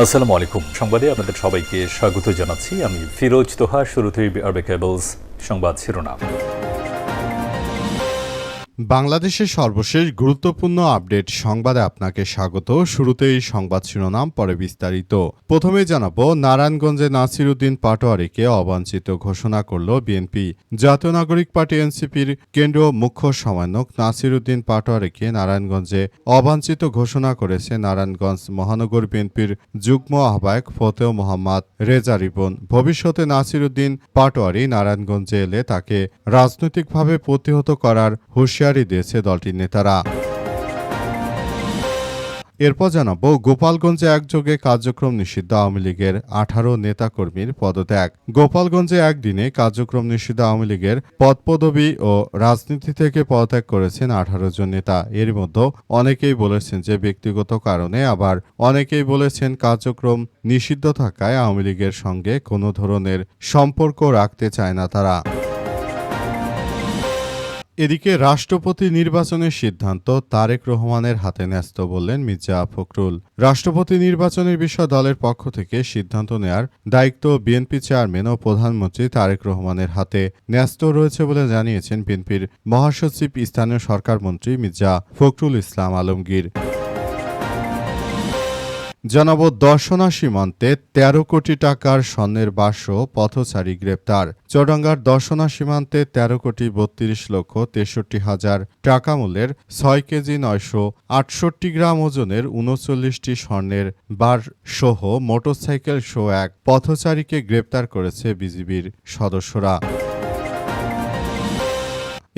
আসসালামু আলাইকুম। সংবাদে আপনাদের সবাইকে স্বাগত জানাচ্ছি। আমি ফিরোজ তোহা। শুরুতেই আরবে কেবলস সংবাদ শিরোনাম। বাংলাদেশের সর্বশেষ গুরুত্বপূর্ণ আপডেট সংবাদে আপনাকে স্বাগত। শুরুতেই সংবাদ শিরোনাম, পরে বিস্তারিত। প্রথমেই জানাবো, নারায়ণগঞ্জে নাসির উদ্দিন পাটোয়ারীকে অবাঞ্ছিত ঘোষণা করল বিএনপি। জাতীয় নাগরিক পার্টি এনসিপির কেন্দ্রীয় মুখ্য সমন্বয়ক নাসির উদ্দিন পাটোয়ারীকে নারায়ণগঞ্জে অবাঞ্ছিত ঘোষণা করেছে নারায়ণগঞ্জ মহানগর বিএনপির যুগ্ম আহ্বায়ক ফতেহ মোহাম্মদ রেজা রিপন। ভবিষ্যতে নাসির উদ্দিন পাটোয়ারী নারায়ণগঞ্জে এলে তাকে রাজনৈতিকভাবে প্রতিহত করার হুঁশিয়ারি দিয়েছে দলটির নেতারা। এরপর জানাবো, গোপালগঞ্জে একযোগে কার্যক্রম নিষিদ্ধ আওয়ামী লীগের 18 নেতাকর্মীর পদত্যাগ। গোপালগঞ্জে একদিনে কার্যক্রম নিষিদ্ধ আওয়ামী লীগের পদপদবি ও রাজনীতি থেকে পদত্যাগ করেছেন 18 জন নেতা। এর মধ্যে অনেকেই বলেছেন যে ব্যক্তিগত কারণে, আবার অনেকেই বলেছেন কার্যক্রম নিষিদ্ধ থাকায় আওয়ামী লীগের সঙ্গে কোনো ধরনের সম্পর্ক রাখতে চায় না তারা। এদিকে রাষ্ট্রপতি নির্বাচনের সিদ্ধান্ত তারেক রহমানের হাতে ন্যস্ত বললেন মির্জা ফখরুল। রাষ্ট্রপতি নির্বাচনের বিষয়ে দলের পক্ষ থেকে সিদ্ধান্ত নেয়ার দায়িত্ব বিএনপি চেয়ারম্যান ও প্রধানমন্ত্রী তারেক রহমানের হাতে ন্যস্ত রয়েছে বলে জানিয়েছেন বিএনপির মহাসচিব স্থানীয় সরকারমন্ত্রী মির্জা ফখরুল ইসলাম আলমগীর। জানাবো, দর্শনা সীমান্তে 13 কোটি টাকার স্বর্ণের বাক্স পথচারী গ্রেপ্তার। চৌডাঙ্গার দর্শনা সীমান্তে 13 কোটি 32 লক্ষ 63 হাজার টাকা মূল্যের 6 কেজি 968 গ্রাম ওজনের 39টি স্বর্ণের বার সহ মোটরসাইকেল সহ এক পথচারীকে গ্রেপ্তার করেছে বিজিবির সদস্যরা।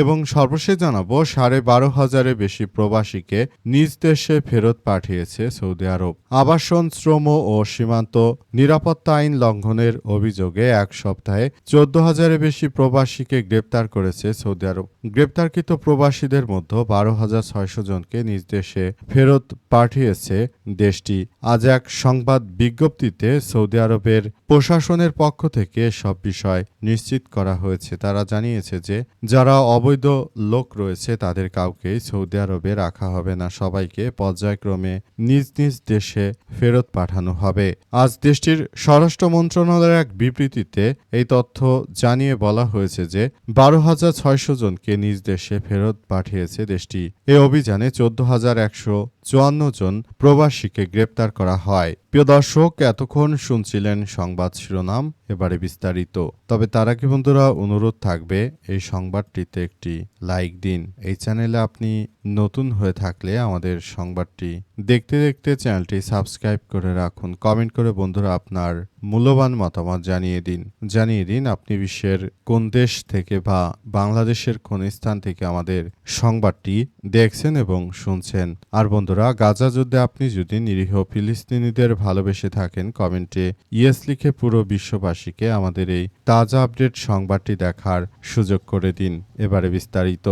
এবং সর্বশেষ জানাবো, 12,500-এর বেশি প্রবাসীকে নিজ দেশে ফেরত পাঠিয়েছে সৌদি আরব। আবাসন, শ্রম ও সীমান্ত নিরাপত্তা আইন লঙ্ঘনের অভিযোগে এক সপ্তাহে 14,000-এর বেশি প্রবাসীকে গ্রেপ্তার করেছে সৌদি আরব। গ্রেপ্তারকৃত প্রবাসীদের মধ্যে 12,600 জনকে নিজ দেশে ফেরত পাঠিয়েছে দেশটি। আজ এক সংবাদ বিজ্ঞপ্তিতে সৌদি আরবের প্রশাসনের পক্ষ থেকে সব বিষয় নিশ্চিত করা হয়েছে। তারা জানিয়েছে যে যারা অবৈধ লোক রয়েছে তাদের কাউকেই সৌদি আরবে রাখা হবে না, সবাইকে পর্যায়ক্রমে নিজ নিজ দেশে ফেরত পাঠানো হবে। আজ দেশটির স্বরাষ্ট্র মন্ত্রণালয়ের এক বিবৃতিতে এই তথ্য জানিয়ে বলা হয়েছে যে 12,600 জনকে নিজ দেশে ফেরত পাঠিয়েছে দেশটি। এই অভিযানে 14,154 জন প্রবাসীকে গ্রেপ্তার করা হয়। প্রিয় দর্শক, এতক্ষণ শুনছিলেন সংবাদ শিরোনাম, এবারে বিস্তারিত। তবে তার আগে বন্ধুরা, অনুরোধ থাকবে এই সংবাদটিতে একটি লাইক দিন। এই চ্যানেলে আপনি নতুন হয়ে থাকলে আমাদের সংবাদটি দেখতে দেখতে চ্যানেলটি সাবস্ক্রাইব করে রাখুন। কমেন্ট করে বন্ধুরা আপনার মূল্যবান মতামত জানিয়ে দিন আপনি বিশ্বের কোন দেশ থেকে বা বাংলাদেশের কোন স্থান থেকে আমাদের সংবাদটি দেখছেন এবং শুনছেন। আর বন্ধুরা, গাজা যুদ্ধে আপনি যদি নিরীহ ফিলিস্তিনিদের ভালোবেসে থাকেন, কমেন্টে ইয়েস লিখে পুরো বিশ্ববাসীকে আমাদের এই তাজা আপডেট সংবাদটি দেখার সুযোগ করে দিন। এবারে বিস্তারিত।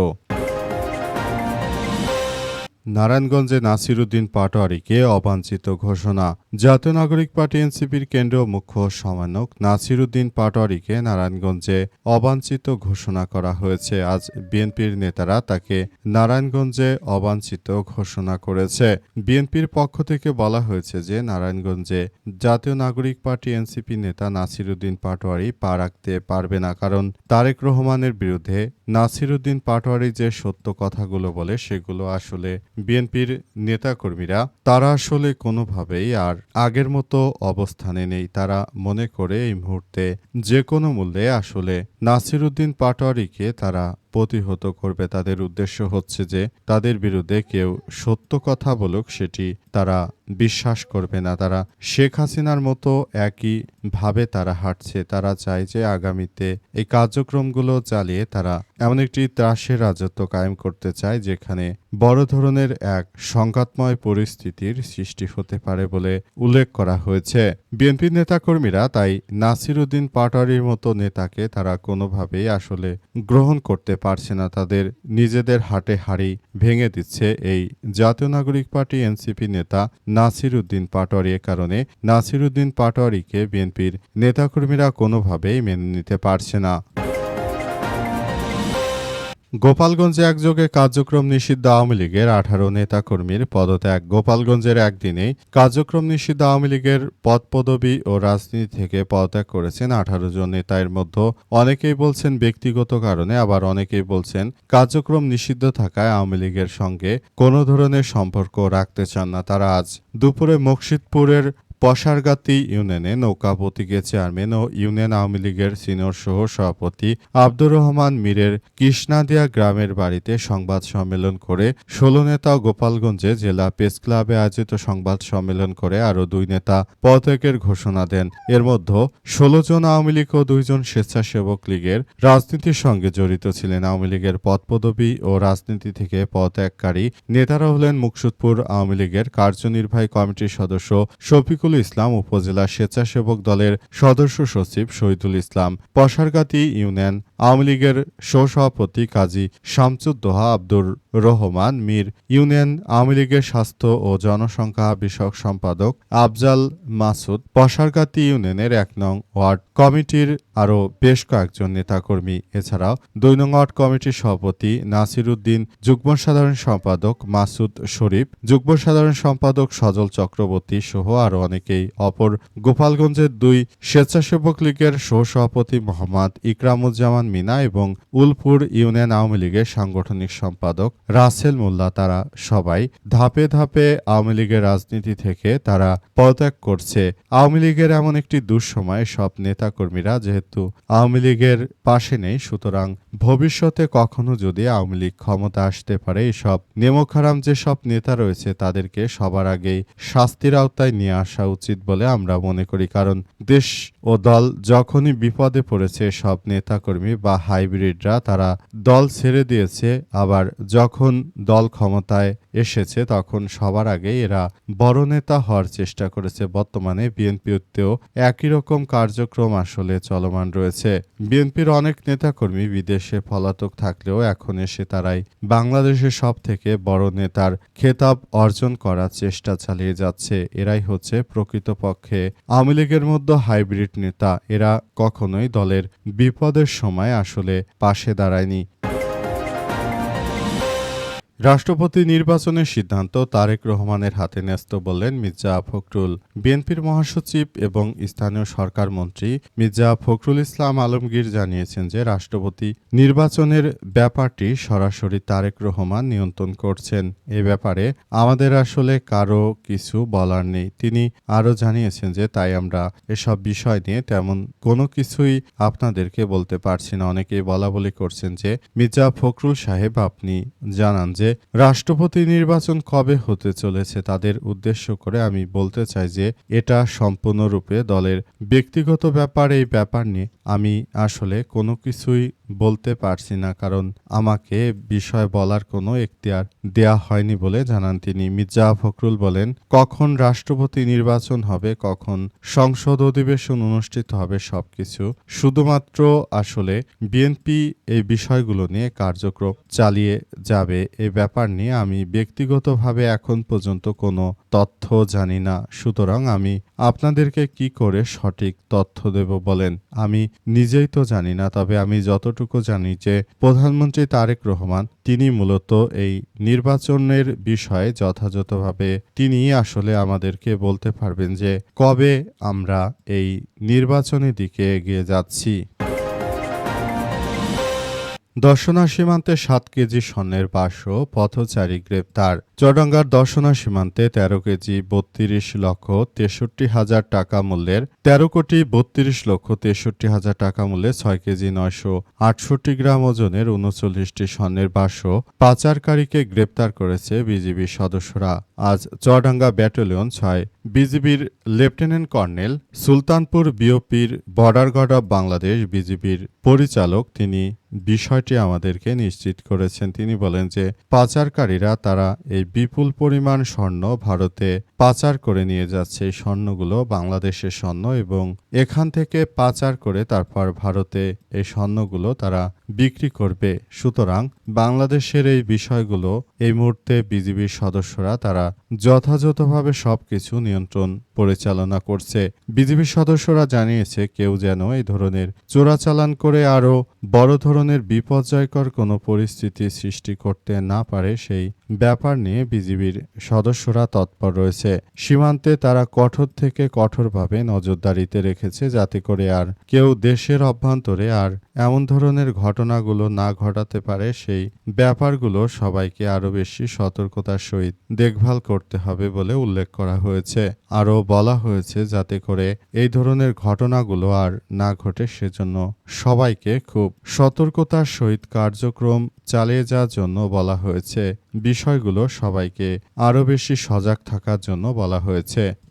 নারায়ণগঞ্জে নাসির উদ্দিন পাটোয়ারীকে অবাঞ্ছিত ঘোষণা। জাতীয় নাগরিক পার্টি এনসিপির কেন্দ্রীয় মুখ্য সমন্বয়ক নাসির উদ্দিন পাটোয়ারীকে নারায়ণগঞ্জে অবাঞ্ছিত ঘোষণা করা হয়েছে। আজ বিএনপির নেতারা তাকে নারায়ণগঞ্জে অবাঞ্ছিত ঘোষণা করেছে। বিএনপির পক্ষ থেকে বলা হয়েছে যে নারায়ণগঞ্জে জাতীয় নাগরিক পার্টি এনসিপি নেতা নাসির উদ্দিন পাটোয়ারী পা রাখতে পারবে না, কারণ তারেক রহমানের বিরুদ্ধে নাসির উদ্দিন পাটোয়ারী যে সত্য কথাগুলো বলে সেগুলো আসলে বিএনপির নেতাকর্মীরা তারা আসলে কোনোভাবেই আর আগের মতো অবস্থানে নেই। তারা মনে করে এই মুহূর্তে যে কোনো মূল্যে আসলে নাসির উদ্দিন পাটোয়ারীকে তারা প্রতিহত করবে। তাদের উদ্দেশ্য হচ্ছে যে তাদের বিরুদ্ধে কেউ সত্য কথা বলুক সেটি তারা বিশ্বাস করবে না। তারা শেখ হাসিনার মতো একই ভাবে তারা হাঁটছে। তারা চায় যে আগামীতে এই কার্যক্রমগুলো চালিয়ে তারা এমন একটি ত্রাসের রাজত্ব কায়েম করতে চায় যেখানে বড় ধরনের এক সংঘাতময় পরিস্থিতির সৃষ্টি হতে পারে বলে উল্লেখ করা হয়েছে। বিএনপির নেতাকর্মীরা তাই নাসির উদ্দিন পাটোয়ারীর মতো নেতাকে তারা কোনোভাবেই আসলে গ্রহণ করতে পারছে না। তাদের নিজেদের হাটে হাড়ি ভেঙে দিচ্ছে এই জাতীয় নাগরিক পার্টি এনসিপি নেতা নাসির উদ্দিন পাটোয়ারী। কারণে নাসির উদ্দিন পাটোয়ারীকে বিএনপির নেতাকর্মীরা কোনোভাবেই মেনে নিতে পারছে না। গোপালগঞ্জে একযোগে কার্যক্রম নিষিদ্ধ আওয়ামী লীগের 18 নেতাকর্মীর পদত্যাগ। গোপালগঞ্জের একদিনেই কার্যক্রম নিষিদ্ধ আওয়ামী লীগের পদপদবি ও রাজনীতি থেকে পদত্যাগ করেছেন 18 জন নেতা। এর মধ্যে অনেকেই বলছেন ব্যক্তিগত কারণে, আবার অনেকেই বলছেন কার্যক্রম নিষিদ্ধ থাকায় আওয়ামী লীগের সঙ্গে কোনো ধরনের সম্পর্ক রাখতে চান না তারা। আজ দুপুরে মুকসিদপুরের পশারগাতি ইউনিয়নে নৌকা প্রতীকের চেয়ারম্যান ও ইউনিয়ন আওয়ামী লীগের সিনিয়র সহ সভাপতি আব্দুর রহমান মীরের কৃষ্ণাদিয়া গ্রামের বাড়িতে সংবাদ সম্মেলন করে 16 নেতা গোপালগঞ্জে জেলা প্রেস ক্লাবে আয়োজিত সংবাদ সম্মেলন করে আরও 2 নেতা পদত্যাগের ঘোষণা দেন। এর মধ্যে 16 জন আওয়ামী লীগ ও 2 জন স্বেচ্ছাসেবক লীগের রাজনীতির সঙ্গে জড়িত ছিলেন। আওয়ামী লীগের পদপদবি ও রাজনীতি থেকে পদত্যাগকারী নেতারা হলেন মুকসুদপুর আওয়ামী লীগের কার্যনির্বাহী কমিটির সদস্য শফিকুল ইসলাম, উপজেলা স্বেচ্ছাসেবক দলের সদস্য সচিব শহীদুল ইসলাম, পশারগাতি ইউনিয়ন আওয়ামী লীগের সহসভাপতি কাজী শামসুদ্দোহা আব্দুর রহমান মীর, ইউনিয়ন আওয়ামী লীগের স্বাস্থ্য ও জনসংখ্যা বিষয়ক সম্পাদক আফজাল মাসুদ, পশারগাতি ইউনিয়নের 1 নং ওয়ার্ড কমিটির আরও বেশ কয়েকজন নেতাকর্মী। এছাড়াও 2 নং ওয়ার্ড কমিটির সভাপতি নাসির উদ্দিন, যুগ্ম সাধারণ সম্পাদক মাসুদ শরীফ, যুগ্ম সাধারণ সম্পাদক সজল চক্রবর্তী সহ আরও অনেকেই। অপর গোপালগঞ্জের 2 স্বেচ্ছাসেবক লীগের সহসভাপতি মোহাম্মদ ইকরামুজ্জামান মিনা এবং উলপুর ইউনিয়ন আওয়ামী লীগের সাংগঠনিক সম্পাদক রাসেল মোল্লা, তারা সবাই ধাপে ধাপে আওয়ামী লীগের রাজনীতি থেকে তারা পদত্যাগ করছে। আওয়ামী লীগের এমন একটি দুঃসময়ে সব নেতাকর্মীরা যেহেতু আওয়ামী লীগের পাশে নেই, সুতরাং ভবিষ্যতে কখনো যদি আওয়ামী লীগ ক্ষমতা আসতে পারে, এসব নেমখারাম যেসব নেতা রয়েছে তাদেরকে সবার আগেই শাস্তির আওতায় নিয়ে আসা উচিত বলে আমরা মনে করি। কারণ দেশ ও দল যখনই বিপদে পড়েছে, সব নেতাকর্মী বা হাইব্রিডরা তারা দল ছেড়ে দিয়েছে, আবার যখন দল ক্ষমতায় এসেছে তখন সবার আগে এরা বড় নেতা হওয়ার চেষ্টা করেছে। বর্তমানে বিএনপিতেও একই রকম কার্যক্রম আসলে চলমান রয়েছে। বিএনপির অনেক নেতাকর্মী বিদেশে পলাতক থাকলেও এখন এসে তারাই বাংলাদেশের সব থেকে বড় নেতার খেতাব অর্জন করার চেষ্টা চালিয়ে যাচ্ছে। এরাই হচ্ছে প্রকৃতপক্ষে আওয়ামী লীগের মধ্যে হাইব্রিড নেতা। এরা কখনোই দলের বিপদের সময় আসলে পাশে দাঁড়ায়নি। রাষ্ট্রপতি নির্বাচনের সিদ্ধান্ত তারেক রহমানের হাতে ন্যস্ত বললেন মির্জা ফখরুল। বিএনপির মহাসচিব এবং স্থানীয় সরকার মন্ত্রী মির্জা ফখরুল ইসলাম আলমগীর জানিয়েছেন যে রাষ্ট্রপতি নির্বাচনের ব্যাপারটি সরাসরি তারেক রহমান নিয়ন্ত্রণ করছেন। এ ব্যাপারে আমাদের আসলে কারো কিছু বলার নেই। তিনি আরও জানিয়েছেন যে তাই আমরা এসব বিষয় নিয়ে তেমন কোনো কিছুই আপনাদেরকে বলতে পারছি না। অনেকেই বলাবলি করছেন যে মির্জা ফখরুল সাহেব, আপনি জানান যে রাষ্ট্রপতি নির্বাচন কবে হতে চলেছে। তাদের উদ্দেশ্য করে আমি বলতে চাই যে এটা সম্পূর্ণরূপে দলের ব্যক্তিগত ব্যাপার। এই ব্যাপার নিয়ে আমি আসলে কোনো কিছুই বলতে পারছি না, কারণ আমাকে বিষয় বলার কোনো এখতিয়ার দেয়া হয়নি বলে জানান তিনি। মির্জা ফখরুল বলেন, কখন রাষ্ট্রপতি নির্বাচন হবে, কখন সংসদ অধিবেশন অনুষ্ঠিত হবে, সবকিছু শুধুমাত্র আসলে বিএনপি এই বিষয়গুলো নিয়ে কার্যক্রম চালিয়ে যাবে। এই ব্যাপার নিয়ে আমি ব্যক্তিগতভাবে এখন পর্যন্ত কোনো তথ্য জানি না। সুতরাং আমি আপনাদেরকে কি করে সঠিক তথ্য দেব বলেন? আমি নিজেই তো জানি না। তবে আমি যতটুকু জানি যে প্রধানমন্ত্রী তারেক রহমান তিনি মূলত এই নির্বাচনের বিষয়ে যথাযথভাবে তিনি আসলে আমাদেরকে বলতে পারবেন যে কবে আমরা এই নির্বাচনের দিকে এগিয়ে যাচ্ছি। দর্শনা সীমান্তে 7 কেজি স্বর্ণের বাক্স, পথচারী গ্রেপ্তার। চুয়াডাঙ্গার দর্শনা সীমান্তে 13 কেজি 32,63,000 টাকা মূল্যের 13,32,63,000 টাকা মূল্যের 6 কেজি 968 গ্রাম ওজনের 39টি স্বর্ণের বাক্স পাচারকারীকে গ্রেপ্তার করেছে বিজিবির সদস্যরা। আজ চুয়াডাঙ্গা ব্যাটালিয়ন 6 বিজিবির লেফটেন্যান্ট কর্নেল সুলতানপুর বিওপির বর্ডার গার্ড অব বাংলাদেশ বিজিবির পরিচালক তিনি বিষয়টি আমাদেরকে নিশ্চিত করেছেন। তিনি বলেন যে পাচারকারীরা তারা এই বিপুল পরিমাণ স্বর্ণ ভারতে পাচার করে নিয়ে যাচ্ছে। এই স্বর্ণগুলো বাংলাদেশের স্বর্ণ এবং এখান থেকে পাচার করে তারপর ভারতে এই স্বর্ণগুলো তারা বিক্রি করবে। সুতরাং বাংলাদেশের এই বিষয়গুলো এই মুহূর্তে বিজিবির সদস্যরা তারা যথাযথভাবে সবকিছু নিয়ন্ত্রণ পরিচালনা করছে। বিজিবির সদস্যরা জানিয়েছে কেউ যেন এই ধরনের চোরাচালান করে আরও বড় ধরনের বিপর্যয়কর কোনো পরিস্থিতি সৃষ্টি করতে না পারে সেই ব্যাপার নিয়ে বিজিবির সদস্যরা তৎপর রয়েছে। সীমান্তে তারা কঠোর থেকে কঠোরভাবে নজরদারিতে রেখেছে যাতে করে আর কেউ দেশের অভ্যন্তরে আর এমন ধরনের ঘটনাগুলো না ঘটাতে পারে সেই ব্যাপারগুলো সবাইকে আরও বেশি সতর্কতার সহিত দেখভাল করতে হবে বলে উল্লেখ করা হয়েছে। আরও বলা হয়েছে যাতে করে এই ধরনের ঘটনাগুলো আর না ঘটে সেজন্য সবাইকে খুব সতর্কতার সহিত কার্যক্রম চালিয়ে যাওয়ার জন্য বলা হয়েছে। বিষয়গুলো সবাইকে আরও বেশি সজাগ থাকার জন্য বলা হয়েছে।